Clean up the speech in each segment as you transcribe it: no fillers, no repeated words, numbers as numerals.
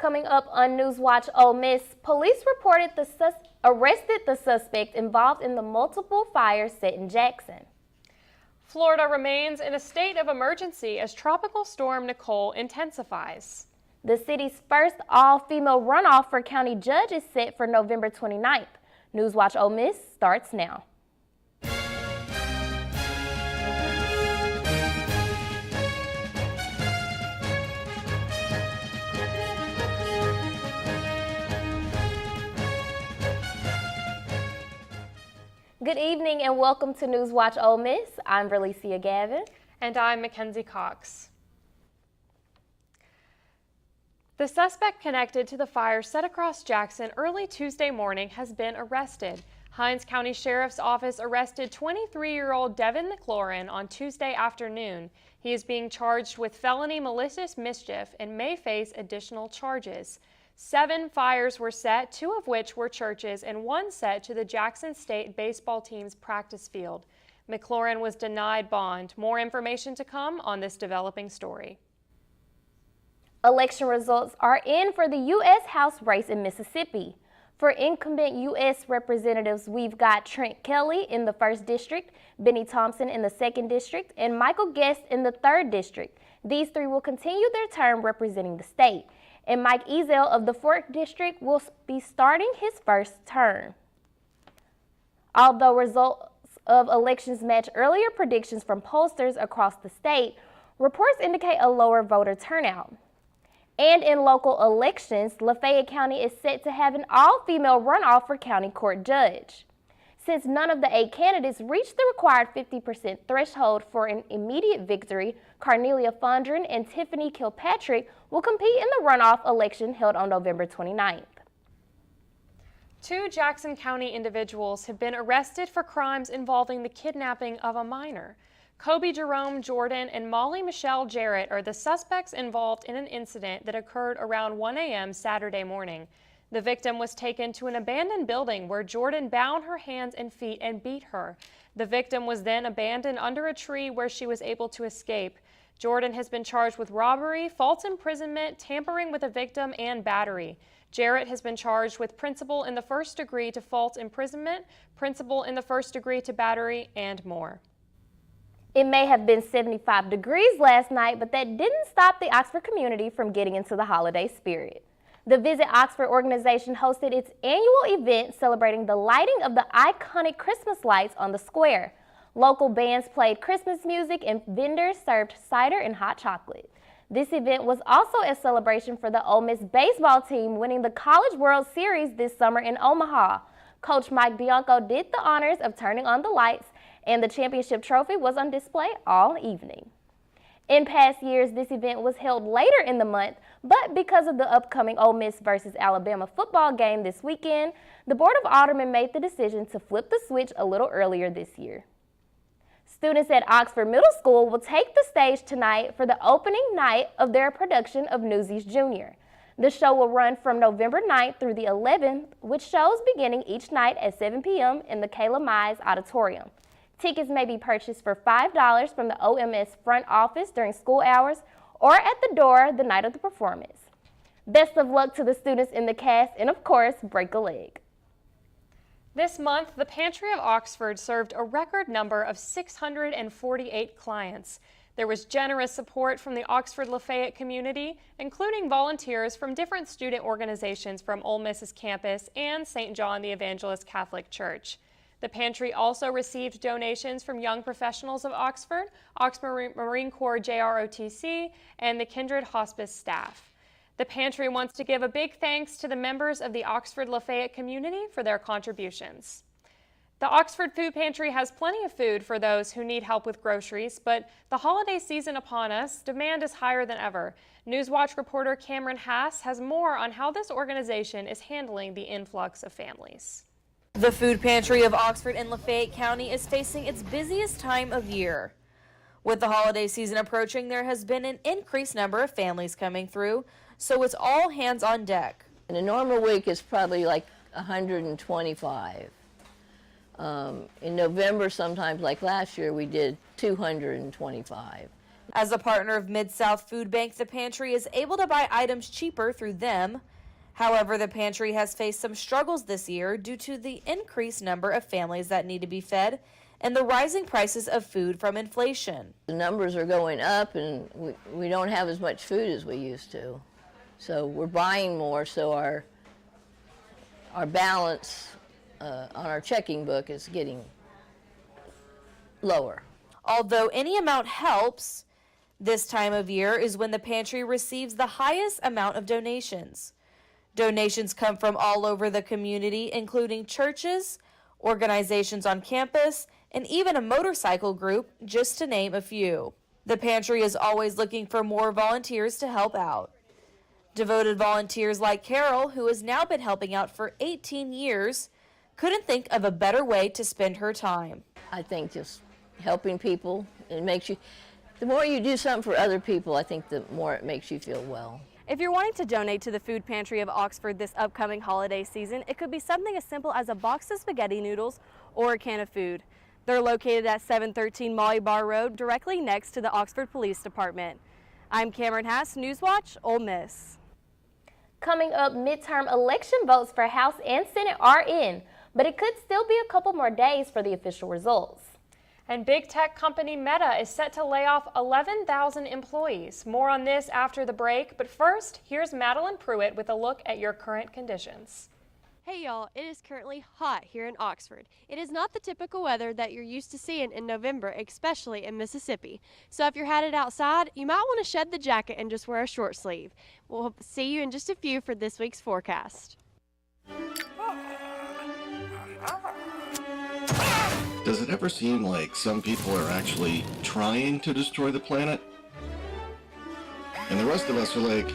Coming up on NewsWatch Ole Miss, police reported arrested the suspect involved in the multiple fires set in Jackson. Florida remains in a state of emergency as Tropical Storm Nicole intensifies. The city's first all-female runoff for county judge is set for November 29th. NewsWatch Ole Miss starts now. Good evening and welcome to NewsWatch Ole Miss. I'm Verlicia Gavin. And I'm Mackenzie Cox. The suspect connected to the fire set across Jackson early Tuesday morning has been arrested. Hinds County Sheriff's Office arrested 23-year-old Devin McLaurin on Tuesday afternoon. He is being charged with felony malicious mischief and may face additional charges. 7 fires were set, 2 of which were churches and 1 set to the Jackson State baseball team's practice field. McLaurin was denied bond. More information to come on this developing story. Election results are in for the U.S. House race in Mississippi. For incumbent U.S. representatives, we've got Trent Kelly in the 1st District, Benny Thompson in the 2nd District, and Michael Guest in the 3rd District. These 3 will continue their term representing the state. And Mike Ezel of the 4th District will be starting his 1st term. Although results of elections match earlier predictions from pollsters across the state, reports indicate a lower voter turnout. And in local elections, Lafayette County is set to have an all-female runoff for county court judge. Since none of the 8 candidates reached the required 50% threshold for an immediate victory, Carnelia Fondren and Tiffany Kilpatrick will compete in the runoff election held on November 29th. 2 Jackson County individuals have been arrested for crimes involving the kidnapping of a minor. Kobe Jerome Jordan and Molly Michelle Jarrett are the suspects involved in an incident that occurred around 1 a.m. Saturday morning. The victim was taken to an abandoned building where Jordan bound her hands and feet and beat her. The victim was then abandoned under a tree where she was able to escape. Jordan has been charged with robbery, false imprisonment, tampering with a victim, and battery. Jarrett has been charged with principal in the 1st degree to false imprisonment, principal in the 1st degree to battery, and more. It may have been 75 degrees last night, but that didn't stop the Oxford community from getting into the holiday spirit. The Visit Oxford organization hosted its annual event celebrating the lighting of the iconic Christmas lights on the square. Local bands played Christmas music and vendors served cider and hot chocolate. This event was also a celebration for the Ole Miss baseball team winning the College World Series this summer in Omaha. Coach Mike Bianco did the honors of turning on the lights, and the championship trophy was on display all evening. In past years, this event was held later in the month, but because of the upcoming Ole Miss versus Alabama football game this weekend, the Board of Aldermen made the decision to flip the switch a little earlier this year. Students at Oxford Middle School will take the stage tonight for the opening night of their production of Newsies Jr. The show will run from November 9th through the 11th, with shows beginning each night at 7 p.m. in the Kayla Mize Auditorium. Tickets may be purchased for $5 from the OMS front office during school hours or at the door the night of the performance. Best of luck to the students in the cast and, of course, break a leg. This month, the Pantry of Oxford served a record number of 648 clients. There was generous support from the Oxford Lafayette community, including volunteers from different student organizations from Ole Miss's campus and St. John the Evangelist Catholic Church. The pantry also received donations from Young Professionals of Oxford, Oxford Marine Corps JROTC, and the Kindred Hospice staff. The pantry wants to give a big thanks to the members of the Oxford Lafayette community for their contributions. The Oxford Food Pantry has plenty of food for those who need help with groceries, but the holiday season upon us, demand is higher than ever. NewsWatch reporter Cameron Hass has more on how this organization is handling the influx of families. The Food Pantry of Oxford in Lafayette County is facing its busiest time of year. With the holiday season approaching, there has been an increased number of families coming through, so it's all hands on deck. In a normal week, it's probably like 125. In November, sometimes like last year, we did 225. As a partner of Mid-South Food Bank, the pantry is able to buy items cheaper through them. However, the pantry has faced some struggles this year due to the increased number of families that need to be fed and the rising prices of food from inflation. The numbers are going up, and we don't have as much food as we used to. So we're buying more, so our balance on our checking book is getting lower. Although any amount helps, this time of year is when the pantry receives the highest amount of donations. Donations come from all over the community, including churches, organizations on campus, and even a motorcycle group, just to name a few. The pantry is always looking for more volunteers to help out. Devoted volunteers like Carol, who has now been helping out for 18 years, couldn't think of a better way to spend her time. I think just helping people, it makes you, the more you do something for other people, I think the more it makes you feel well. If you're wanting to donate to the Food Pantry of Oxford this upcoming holiday season, it could be something as simple as a box of spaghetti noodles or a can of food. They're located at 713 Molly Bar Road, directly next to the Oxford Police Department. I'm Cameron Hass, NewsWatch Ole Miss. Coming up, midterm election votes for House and Senate are in, but it could still be a couple more days for the official results. And big tech company Meta is set to lay off 11,000 employees. More on this after the break, but first, here's Madeline Pruitt with a look at your current conditions. Hey y'all, it is currently hot here in Oxford. It is not the typical weather that you're used to seeing in November, especially in Mississippi. So if you're headed outside, you might want to shed the jacket and just wear a short sleeve. We'll see you in just a few for this week's forecast. Does it ever seem like some people are actually trying to destroy the planet? And the rest of us are like,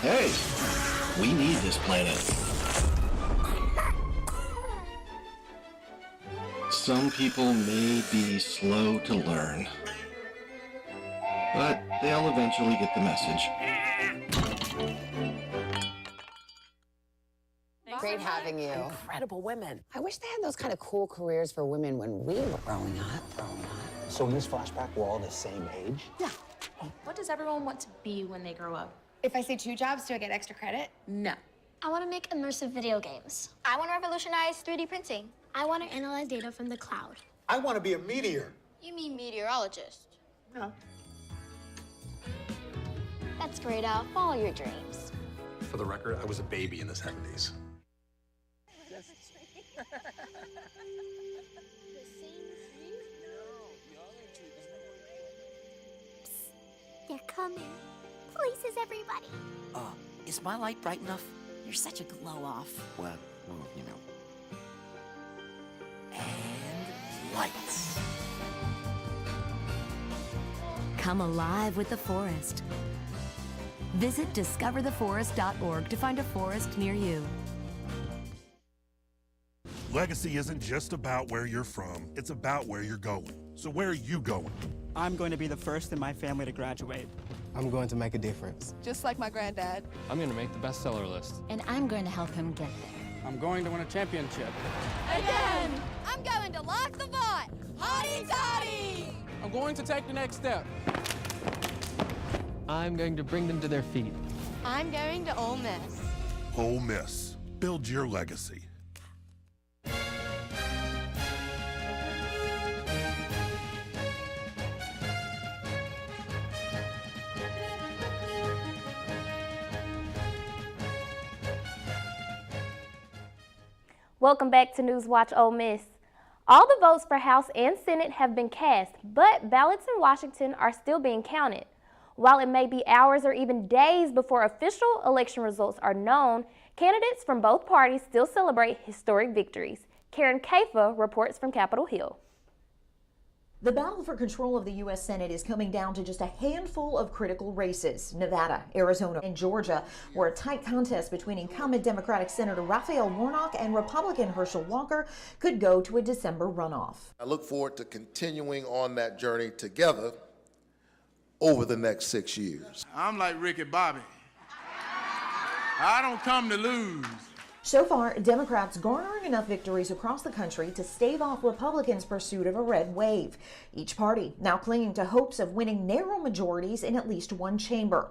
hey, we need this planet. Some people may be slow to learn, but they'll eventually get the message. Great having you. Incredible women. I wish they had those kind of cool careers for women when we were growing up. So in this flashback, we're all the same age? Yeah. What does everyone want to be when they grow up? If I say 2 jobs, do I get extra credit? No. I want to make immersive video games. I want to revolutionize 3D printing. I want to analyze data from the cloud. I want to be a meteor. You mean meteorologist? No. That's great, Al. Follow your dreams. For the record, I was a baby in the 70s. They're coming. Places, everybody. Is my light bright enough? You're such a glow-off. Well, you know. And lights. Come alive with the forest. Visit discovertheforest.org to find a forest near you. Legacy isn't just about where you're from, it's about where you're going. So where are you going? I'm going to be the first in my family to graduate. I'm going to make a difference. Just like my granddad. I'm going to make the bestseller list. And I'm going to help him get there. I'm going to win a championship. Again! I'm going to lock the vault! Hotty toddy! I'm going to take the next step. I'm going to bring them to their feet. I'm going to Ole Miss. Ole Miss. Build your legacy. Welcome back to NewsWatch Ole Miss. All the votes for House and Senate have been cast, but ballots in Washington are still being counted. While it may be hours or even days before official election results are known, candidates from both parties still celebrate historic victories. Karen Kafa reports from Capitol Hill. The battle for control of the U.S. Senate is coming down to just a handful of critical races. Nevada, Arizona, and Georgia, where a tight contest between incumbent Democratic Senator Raphael Warnock and Republican Herschel Walker could go to a December runoff. I look forward to continuing on that journey together over the next 6 years. I'm like Ricky Bobby. I don't come to lose. So far, Democrats garnering enough victories across the country to stave off Republicans' pursuit of a red wave. Each party now clinging to hopes of winning narrow majorities in at least one chamber.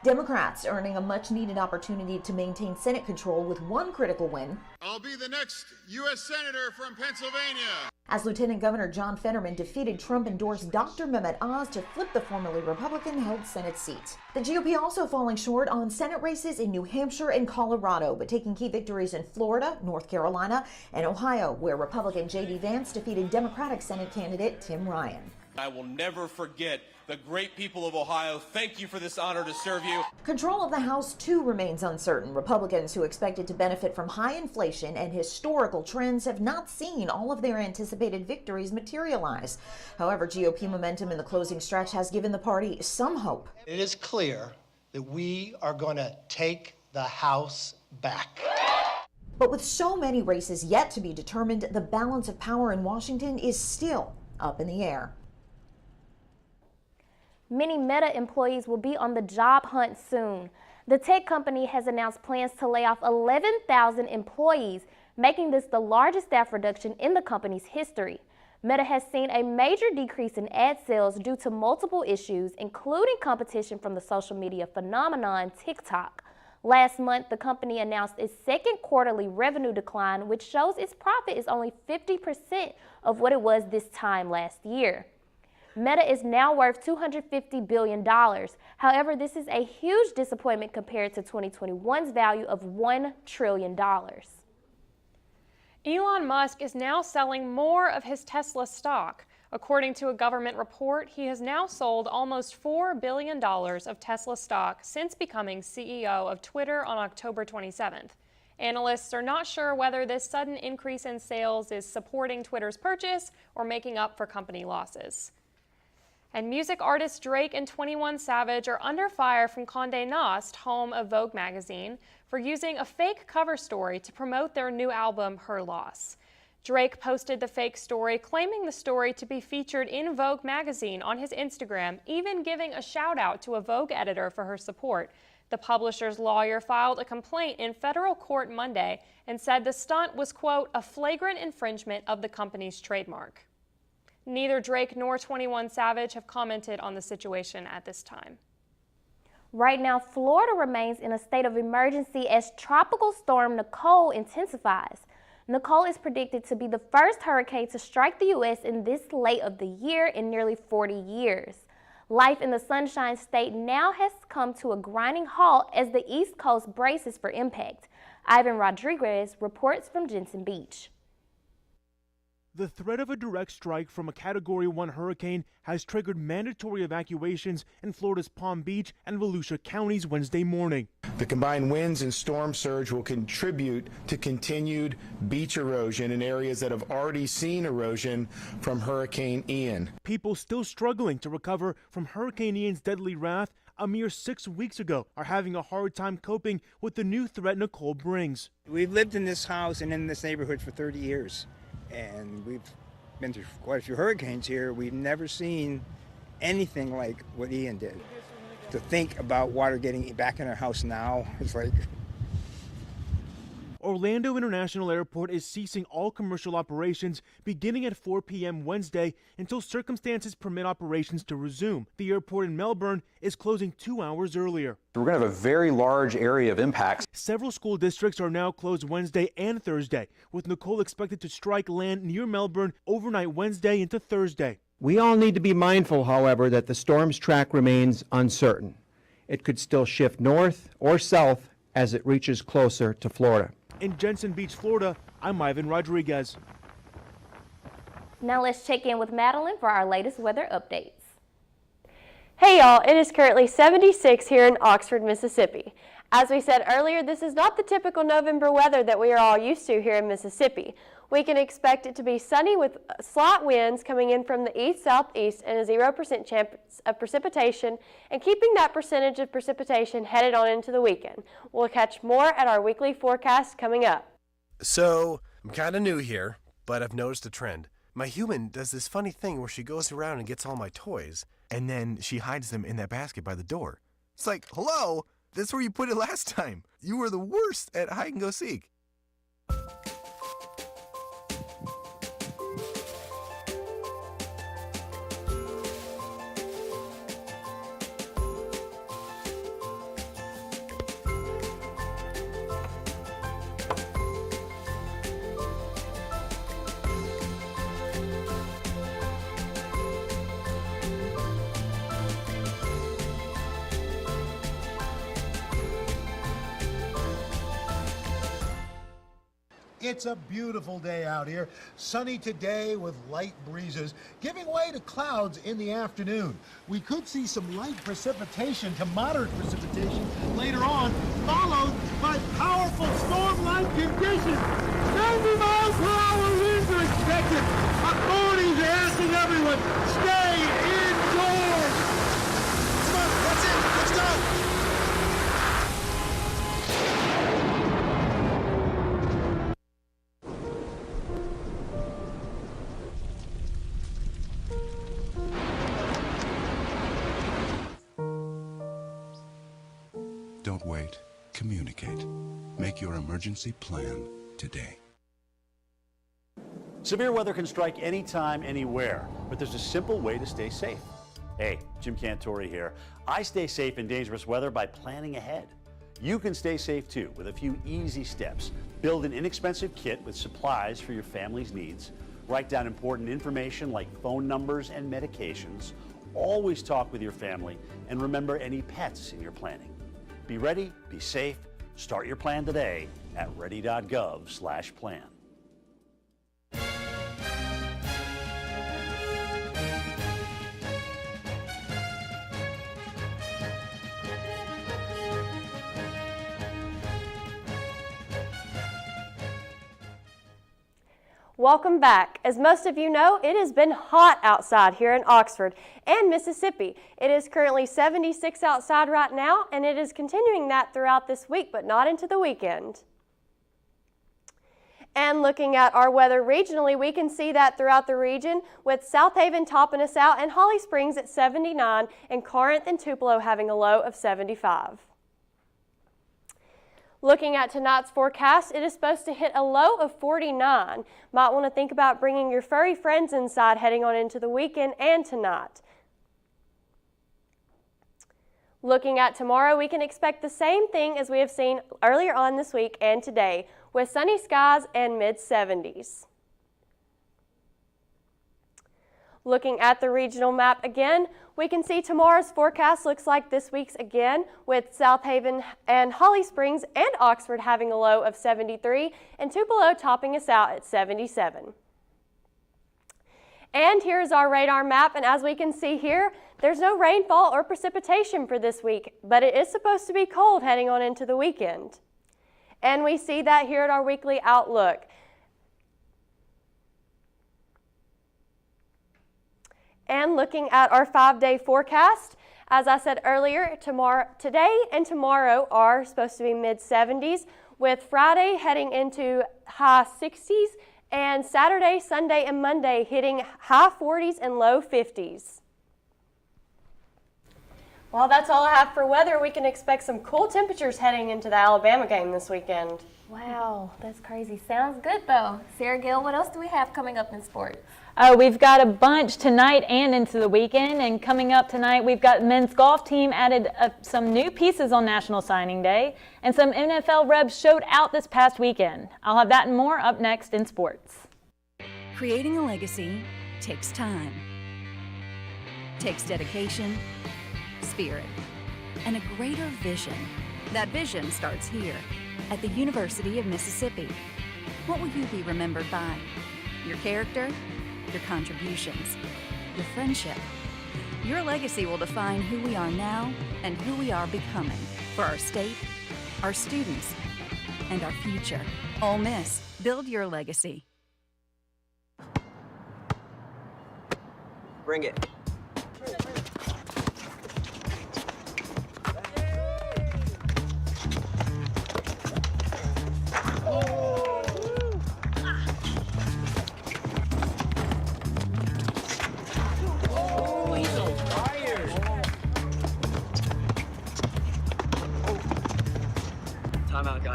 Democrats earning a much-needed opportunity to maintain Senate control with one critical win. I'll be the next U.S. Senator from Pennsylvania. As Lieutenant Governor John Fetterman defeated Trump-endorsed Dr. Mehmet Oz to flip the formerly Republican-held Senate seat. The GOP also falling short on Senate races in New Hampshire and Colorado, but taking key victories in Florida, North Carolina, and Ohio, where Republican J.D. Vance defeated Democratic Senate candidate Tim Ryan. I will never forget the great people of Ohio. Thank you for this honor to serve you. Control of the House, too, remains uncertain. Republicans who expected to benefit from high inflation and historical trends have not seen all of their anticipated victories materialize. However, GOP momentum in the closing stretch has given the party some hope. It is clear that we are going to take the House back. But with so many races yet to be determined, the balance of power in Washington is still up in the air. Many Meta employees will be on the job hunt soon. The tech company has announced plans to lay off 11,000 employees, making this the largest staff reduction in the company's history. Meta has seen a major decrease in ad sales due to multiple issues, including competition from the social media phenomenon TikTok. Last month, the company announced its second quarterly revenue decline, which shows its profit is only 50% of what it was this time last year. Meta is now worth $250 billion. However, this is a huge disappointment compared to 2021's value of $1 trillion. Elon Musk is now selling more of his Tesla stock. According to a government report, he has now sold almost $4 billion of Tesla stock since becoming CEO of Twitter on October 27th. Analysts are not sure whether this sudden increase in sales is supporting Twitter's purchase or making up for company losses. And music artists Drake and 21 Savage are under fire from Condé Nast, home of Vogue magazine, for using a fake cover story to promote their new album, Her Loss. Drake posted the fake story, claiming the story to be featured in Vogue magazine on his Instagram, even giving a shout out to a Vogue editor for her support. The publisher's lawyer filed a complaint in federal court Monday and said the stunt was, quote, a flagrant infringement of the company's trademark. Neither Drake nor 21 Savage have commented on the situation at this time. Right now, Florida remains in a state of emergency as Tropical Storm Nicole intensifies. Nicole is predicted to be the first hurricane to strike the U.S. in this late of the year in nearly 40 years. Life in the Sunshine State now has come to a grinding halt as the East Coast braces for impact. Ivan Rodriguez reports from Jensen Beach. The threat of a direct strike from a Category 1 hurricane has triggered mandatory evacuations in Florida's Palm Beach and Volusia counties Wednesday morning. The combined winds and storm surge will contribute to continued beach erosion in areas that have already seen erosion from Hurricane Ian. People still struggling to recover from Hurricane Ian's deadly wrath a mere 6 weeks ago are having a hard time coping with the new threat Nicole brings. We've lived in this house and in this neighborhood for 30 years. And we've been through quite a few hurricanes here. We've never seen anything like what Ian did. To think about water getting back in our house now, it's like... Orlando International Airport is ceasing all commercial operations beginning at 4 p.m. Wednesday until circumstances permit operations to resume. The airport in Melbourne is closing 2 hours earlier. We're going to have a very large area of impacts. Several school districts are now closed Wednesday and Thursday, with Nicole expected to strike land near Melbourne overnight Wednesday into Thursday. We all need to be mindful, however, that the storm's track remains uncertain. It could still shift north or south as it reaches closer to Florida. In Jensen Beach, Florida, I'm Ivan Rodriguez. Now let's check in with Madeline for our latest weather updates. Hey y'all, it is currently 76 here in Oxford, Mississippi. As we said earlier, this is not the typical November weather that we are all used to here in Mississippi. We can expect it to be sunny with slight winds coming in from the east-southeast and a 0% chance of precipitation, and keeping that percentage of precipitation headed on into the weekend. We'll catch more at our weekly forecast coming up. So, I'm kind of new here, but I've noticed a trend. My human does this funny thing where she goes around and gets all my toys, and then she hides them in that basket by the door. It's like, hello, That's where you put it last time. You were the worst at hide and go seek. It's a beautiful day out here. Sunny today with light breezes, giving way to clouds in the afternoon. We could see some light precipitation to moderate precipitation later on, followed by powerful storm-like conditions. 70 miles per hour winds are expected. Authorities are asking everyone, stay indoors. Come on, that's it. Let's go. Don't wait. Communicate. Make your emergency plan today. Severe weather can strike anytime, anywhere, but there's a simple way to stay safe. Hey, Jim Cantori here. I stay safe in dangerous weather by planning ahead. You can stay safe too with a few easy steps. Build an inexpensive kit with supplies for your family's needs. Write down important information like phone numbers and medications. Always talk with your family and remember any pets in your planning. Be ready, be safe, start your plan today at ready.gov/plan. Welcome back. As most of you know, it has been hot outside here in Oxford and Mississippi. It is currently 76 outside right now, and it is continuing that throughout this week, but not into the weekend. And looking at our weather regionally, we can see that throughout the region with South Haven topping us out and Holly Springs at 79 and Corinth and Tupelo having a low of 75. Looking at tonight's forecast, it is supposed to hit a low of 49. Might want to think about bringing your furry friends inside heading on into the weekend and tonight. Looking at tomorrow, we can expect the same thing as we have seen earlier on this week and today, with sunny skies and mid-70s. Looking at the regional map again, we can see tomorrow's forecast looks like this week's again, with South Haven and Holly Springs and Oxford having a low of 73 and Tupelo topping us out at 77. And here's our radar map, and as we can see here, there's no rainfall or precipitation for this week, but it is supposed to be cold heading on into the weekend. And we see that here at our weekly outlook. And looking at our 5-day forecast, as I said earlier, today and tomorrow are supposed to be mid-70s, with Friday heading into high 60s, and Saturday, Sunday, and Monday hitting high 40s and low 50s. Well, that's all I have for weather. We can expect some cool temperatures heading into the Alabama game this weekend. Wow, that's crazy. Sounds good, though. Sarah Gill, what else do we have coming up in sports? We've got a bunch tonight and into the weekend, and coming up tonight we've got men's golf team added some new pieces on National Signing Day, and some NFL Rebs showed out this past weekend. I'll have that and more up next in sports. Creating a legacy takes time, takes dedication, spirit, and a greater vision. That vision starts here at the University of Mississippi. What will you be remembered by? Your character? Your contributions, your friendship. Your legacy will define who we are now and who we are becoming for our state, our students, and our future. Ole Miss, build your legacy. Bring it.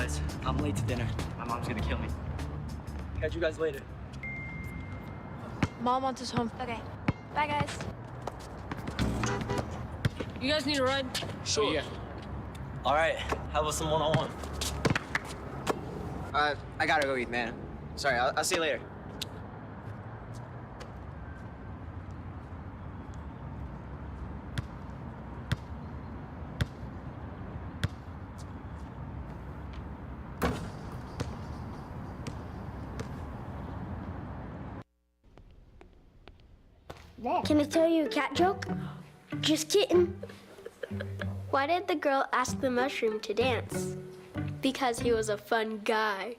guys. I'm late to dinner. My mom's gonna kill me. Catch you guys later. Mom wants us home. Okay. Bye, guys. You guys need a ride? Sure. Yeah. All right. How about some one-on-one? I gotta go eat, man. Sorry, I'll see you later. Can I tell you a cat joke? Just kidding. Why did the girl ask the mushroom to dance? Because he was a fun guy.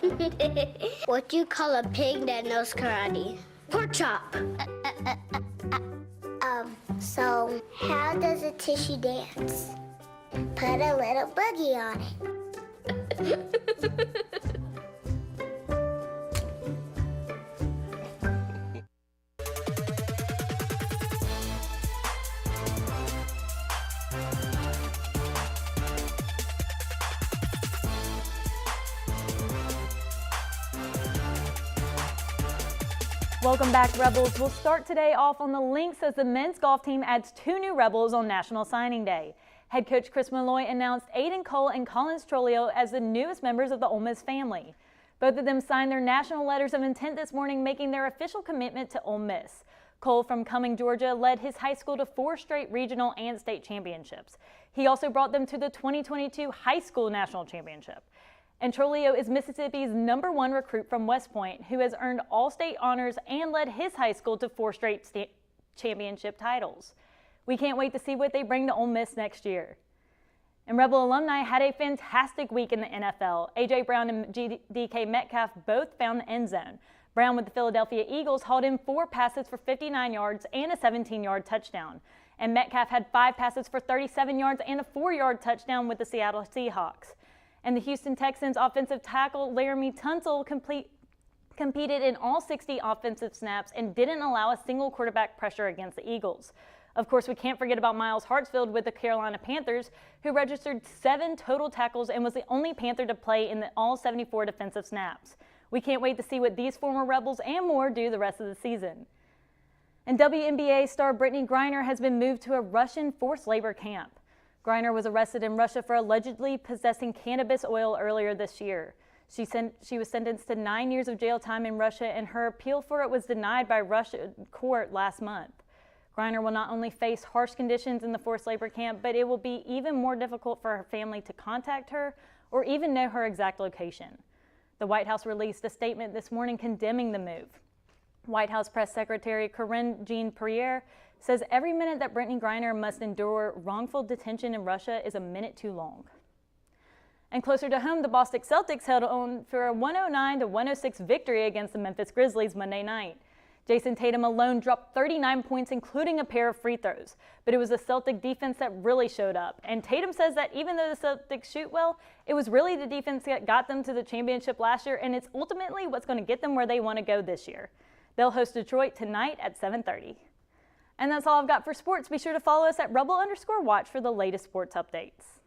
What do you call a pig that knows karate? Pork chop. So how does a tissue dance? Put a little boogie on it. Welcome back, Rebels. We'll start today off on the links as the men's golf team adds 2 new Rebels on National Signing Day. Head coach Chris Malloy announced Aiden Cole and Collins Trolio as the newest members of the Ole Miss family. Both of them signed their national letters of intent this morning, making their official commitment to Ole Miss. Cole from Cumming, Georgia, led his high school to 4 straight regional and state championships. He also brought them to the 2022 high school national championship. And Trolio is Mississippi's #1 recruit from West Point, who has earned all-state honors and led his high school to 4 straight championship titles. We can't wait to see what they bring to Ole Miss next year. And Rebel alumni had a fantastic week in the NFL. A.J. Brown and DK Metcalf both found the end zone. Brown with the Philadelphia Eagles hauled in 4 passes for 59 yards and a 17-yard touchdown. And Metcalf had 5 passes for 37 yards and a 4-yard touchdown with the Seattle Seahawks. And the Houston Texans offensive tackle Laramie Tunsil competed in all 60 offensive snaps and didn't allow a single quarterback pressure against the Eagles. Of course, we can't forget about Miles Hartsfield with the Carolina Panthers, who registered 7 total tackles and was the only Panther to play in all 74 defensive snaps. We can't wait to see what these former Rebels and more do the rest of the season. And WNBA star Brittany Griner has been moved to a Russian forced labor camp. Griner was arrested in Russia for allegedly possessing cannabis oil earlier this year. She was sentenced to 9 years of jail time in Russia, and her appeal for it was denied by Russian court last month. Griner will not only face harsh conditions in the forced labor camp, but it will be even more difficult for her family to contact her or even know her exact location. The White House released a statement this morning condemning the move. White House Press Secretary Karine Jean-Pierre says every minute that Brittany Griner must endure wrongful detention in Russia is a minute too long. And closer to home, the Boston Celtics held on for a 109-106 victory against the Memphis Grizzlies Monday night. Jason Tatum alone dropped 39 points, including a pair of free throws. But it was the Celtic defense that really showed up. And Tatum says that even though the Celtics shoot well, it was really the defense that got them to the championship last year, and it's ultimately what's going to get them where they want to go this year. They'll host Detroit tonight at 7:30. And that's all I've got for sports. Be sure to follow us at Rebel_Watch for the latest sports updates.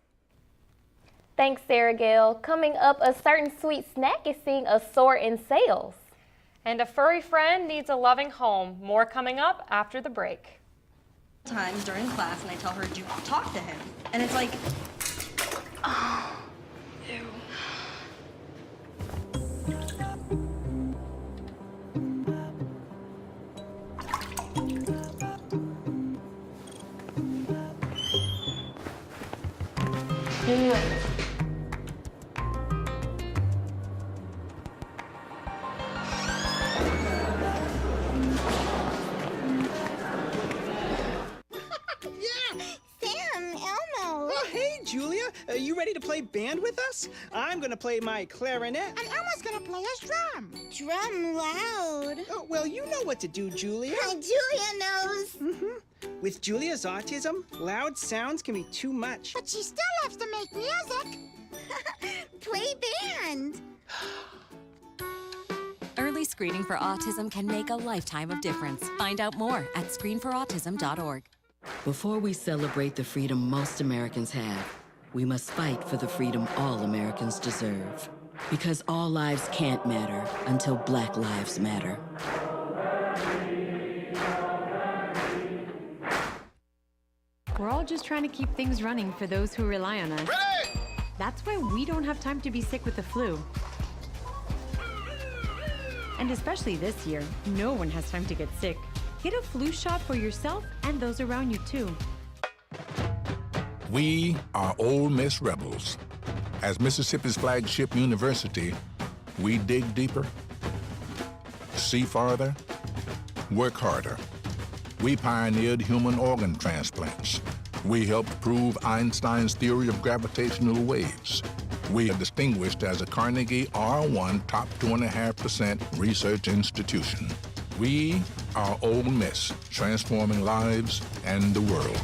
Thanks, Sarah Gale. Coming up, a certain sweet snack is seeing a soar in sales. And a furry friend needs a loving home. More coming up after the break. Times during class, and I tell her to talk to him. And it's like, oh, ew. Julia, are you ready to play band with us? I'm gonna play my clarinet. And Elmo's gonna play his drum. Drum loud. Oh, well, you know what to do, Julia. Julia knows. Mm-hmm. With Julia's autism, loud sounds can be too much. But she still loves to make music. Play band. Early screening for autism can make a lifetime of difference. Find out more at screenforautism.org. Before we celebrate the freedom most Americans have, we must fight for the freedom all Americans deserve. Because all lives can't matter until Black lives matter. We're all just trying to keep things running for those who rely on us. Ready! That's why we don't have time to be sick with the flu. And especially this year, no one has time to get sick. Get a flu shot for yourself and those around you too. We are Ole Miss Rebels. As Mississippi's flagship university, we dig deeper, see farther, work harder. We pioneered human organ transplants. We helped prove Einstein's theory of gravitational waves. We are distinguished as a Carnegie R1 top 2.5% research institution. We are Ole Miss, transforming lives and the world.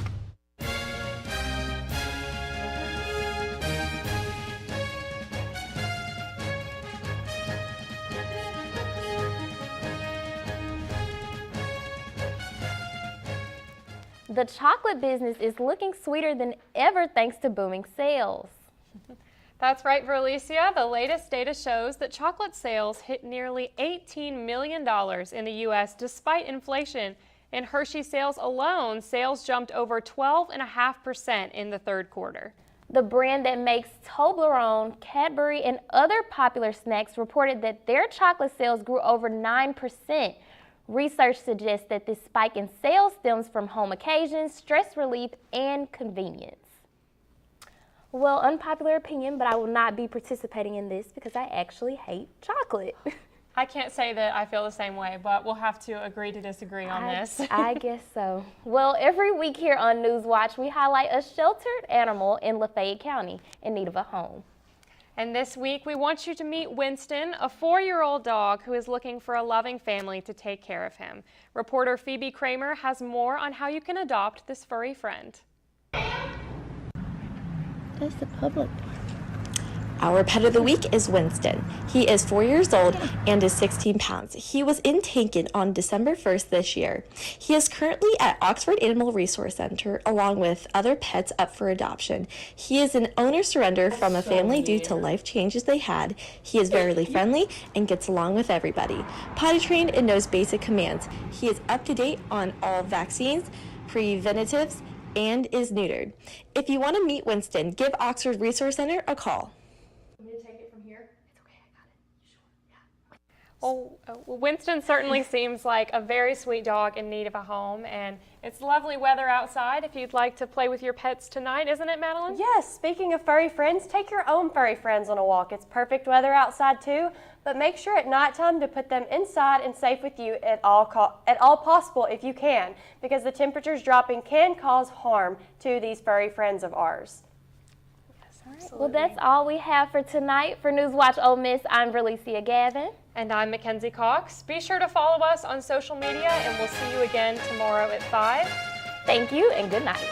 The chocolate business is looking sweeter than ever thanks to booming sales. That's right, Verlicia. The latest data shows that chocolate sales hit nearly $18 million in the U.S. despite inflation. In Hershey sales alone, sales jumped over 12.5% in the third quarter. The brand that makes Toblerone, Cadbury, and other popular snacks reported that their chocolate sales grew over 9%. Research suggests that this spike in sales stems from home occasions, stress relief, and convenience. Well, unpopular opinion, but I will not be participating in this because I actually hate chocolate. I can't say that I feel the same way, but we'll have to agree to disagree on this. I guess so. Well, every week here on NewsWatch, we highlight a sheltered animal in Lafayette County in need of a home. And this week, we want you to meet Winston, a 4-year-old dog who is looking for a loving family to take care of him. Reporter Phoebe Kramer has more on how you can adopt this furry friend. That's the public. Our pet of the week is Winston. He is 4 years old and is 16 pounds. He was in Tankin on December 1st this year. He is currently at Oxford Animal Resource Center along with other pets up for adoption. He is an owner surrender from a family due to life changes they had. He is very friendly and gets along with everybody. Potty trained and knows basic commands. He is up to date on all vaccines, preventatives, and is neutered. If you want to meet Winston, give Oxford Resource Center a call. Well, Winston certainly seems like a very sweet dog in need of a home, and it's lovely weather outside if you'd like to play with your pets tonight, isn't it, Madeline? Yes, speaking of furry friends, take your own furry friends on a walk. It's perfect weather outside too, but make sure at nighttime to put them inside and safe with you at all possible if you can, because the temperatures dropping can cause harm to these furry friends of ours. Well, that's all we have for tonight. For NewsWatch Ole Miss, I'm Verlicia Gavin. And I'm Mackenzie Cox. Be sure to follow us on social media, and we'll see you again tomorrow at 5. Thank you, and good night.